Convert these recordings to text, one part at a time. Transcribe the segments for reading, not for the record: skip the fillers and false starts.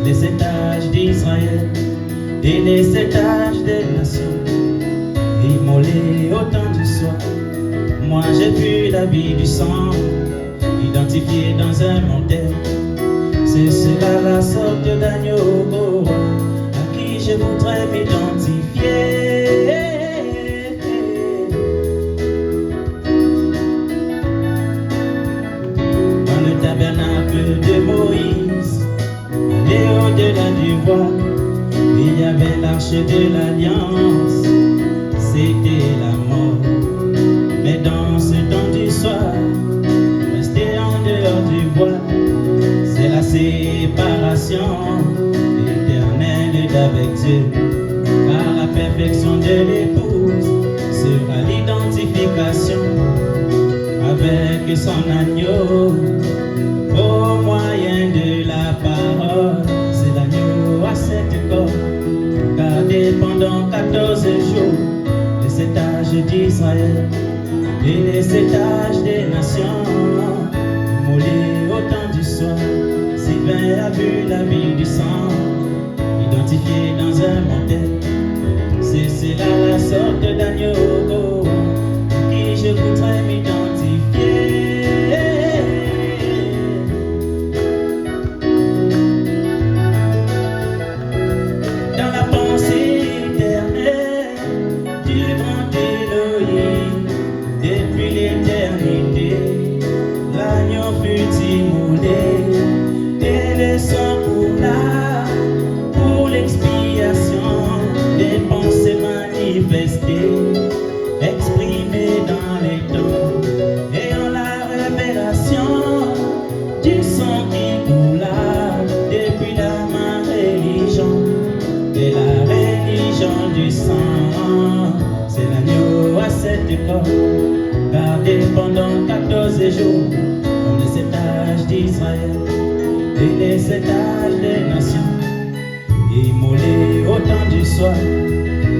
les étages d'Israël et les étages des nations, immolés au temps du soir. Moi j'ai vu la vie du sang, identifié dans un mortel. C'est cela la sorte d'agneau à qui je voudrais m'identifier. Dans le tabernacle de Moïse, et au-delà du voile, il y avait l'arche de l'alliance, c'était la mort. Mais dans ce temps du soir, rester en dehors du voile, c'est la séparation éternelle d'avec Dieu. Car la perfection de l'épouse sera l'identification avec son agneau au moyen de la parole. C'est l'agneau à 7 corps, gardé pendant 14 jours, les étages d'Israël et les étages des nations, immolés au temps du soir. Sylvain a vu la vie du sang, identifié dans un mortel. C'est cela la sorte d'agneau à qui je voudrais m'identifier. Dans la pensée éternelle du grand Elohim, depuis l'éternité, l'agneau fut immolé et le sang coula pour l'expiation des pensées manifestées, exprimées dans les temps, et en la révélation du sang qui coula depuis ma religion, et la religion du sang. C'est l'agneau à 7 corps, gardé pendant 14 jours, dans les étages d'Israël et les étages des nations, immolé au temps du soir.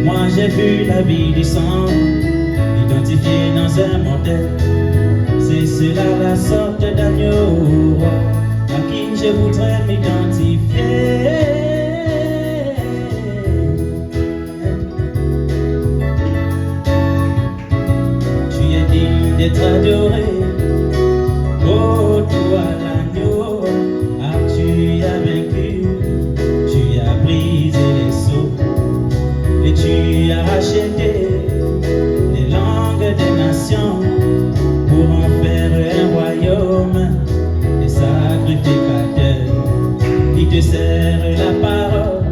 Moi j'ai vu la vie du sang, identifié dans un mortel. C'est cela la sorte d'agneau à qui je voudrais m'identifier. Tu es digne d'être adoré, oh toi l'agneau, ah tu as vaincu, tu as brisé les sceaux, et tu as racheté les langues des nations pour en faire un royaume, des sacrificateurs qui te serrent la parole,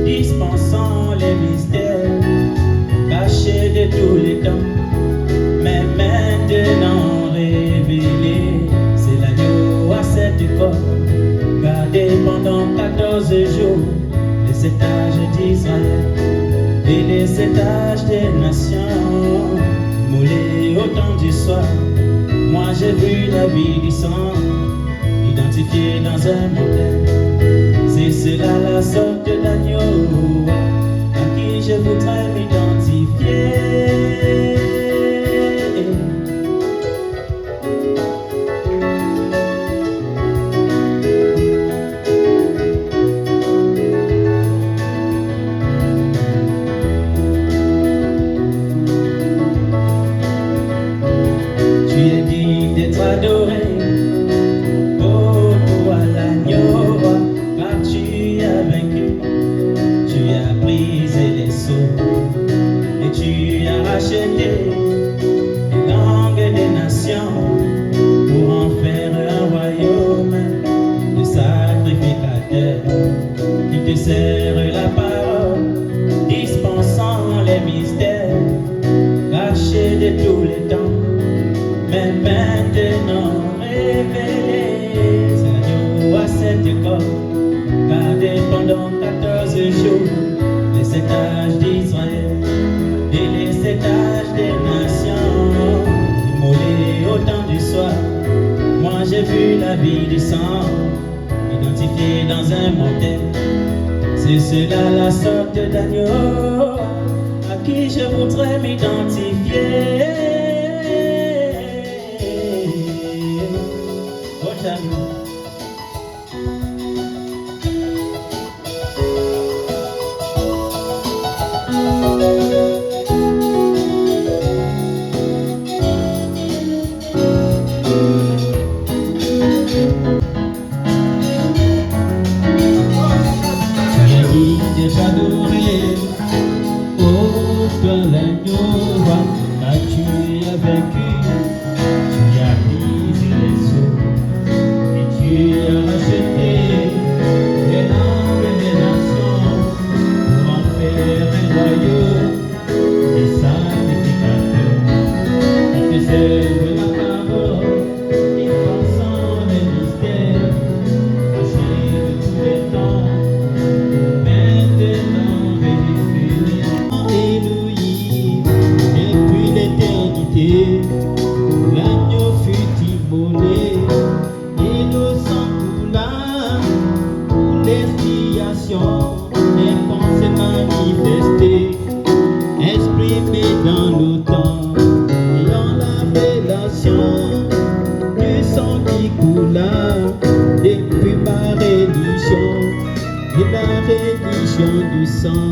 dispensant les mystères cachés de tous les temps, mais maintenant révélés. C'est l'agneau à 7 corps, gardé pendant 14 jours, les étages d'Israël et les étages des nations, moulés au temps du soir. Moi j'ai vu la vie du sang, identifié dans un mortel. C'est cela la sorte d'agneau à qui je voudrais m'identifier. Adoré, oh toi l'agneau, car tu as vaincu, tu as brisé les sceaux, et tu as racheté les langues des nations pour en faire un royaume de sacrificateurs qui te serrent la parole, dispensant les mystères cachés de tous les temps, mais maintenant révélé. C'est l'agneau à 7 corps, gardé pendant 14 jours, les étages d'Israël et les étages des nations, immolés au temps du soir. Moi j'ai vu la vie du sang, identifié dans un mortel. C'est cela la sorte d'agneau à qui je voudrais m'identifier. l'expiation est qu'on s'est manifesté, exprimé dans nos temps, ayant la révélation du sang qui coula depuis ma religion, et la religion du sang.